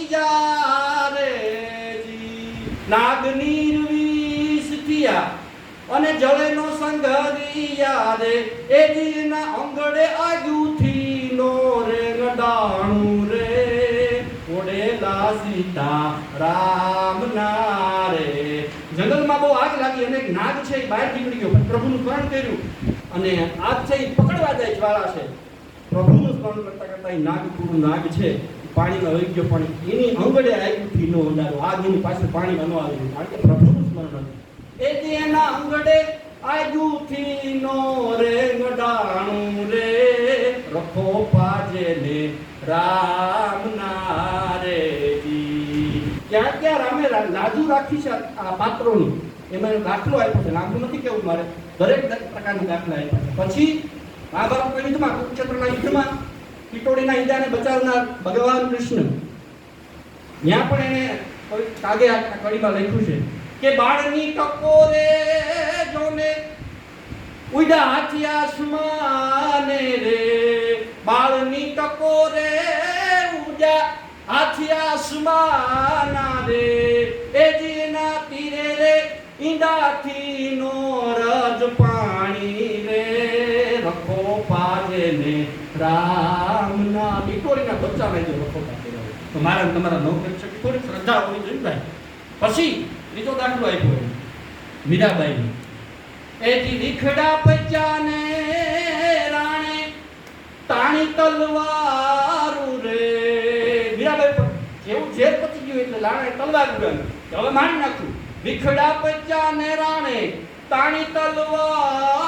જા રે જી નાગની વિષ થયા અને જળેનો સંઘરિયા રે એ જીના અંગડે આગુથી નો રે ગડાણું રે ઓડેલા સીતા રામ ના રે જંગલમાં બહુ આગ લાગી અને એક નાગ છે એ બહાર નીકળી ગયો પ્રભુનું સ્મરણ કર્યું અને આગ છે એ પકડવા જાય જ્વાળા છે પ્રભુનું સ્મરણ કરતા કરતા એ નાગ પૂરું નાગ છે પાણીમાં વહી ગયો પણ એની અંગડે આગુથી નો અંધારો આગ એની પાછળ પાણીમાં ન આવી કારણ કે પ્રભુનું સ્મરણ હતું એ જે એના અંગડે આગુથી નો રે ગડાણું રે રખો પાજે ને રામ ના રે જી ક્યાં ક્યાં રામે લાજુ રાખી છે આ પાત્રોની એમાં દાખલો આપ્યો છે લાંબુ નથી કેવું મારે દરેક પ્રકારના દાખલા આપ્યા છે પછી મહાભારતના યુદ્ધમાં કુરુક્ષેત્રના યુદ્ધમાં ટીટોડીના ઈંડાને બચાવનાર ભગવાન કૃષ્ણ ત્યાં પણ એને કાગે આ કડીમાં લખ્યું છે કે બાળની ટકોરે જોને ઉડા હાથી આસમાને રે બાળની ટકોરે ઉડા હાથી આસમાના રે એ જીના તીરે રે ઈંડાથી નો રજ પાણી રે રખો પાજે ને રામના ટીટોડીના બચ્ચાને જો રખો પાજે તો મારા તમારા નવ પ્રેક્ષક થોડી શ્રદ્ધા હોવી જોઈએ ભાઈ પછી બીજો દાખલો આપ્યો મીરાબાઈ એજી રીખડા પચાને રાણે તાણી તલવારું રે મીરાબાઈ પર જેવું ઝેર પતી ગયું એટલે લાણે તલવાર ઉડાવી હવે મારી નાખ્યું રીખડા પચાને રાણે તાણી તલવાર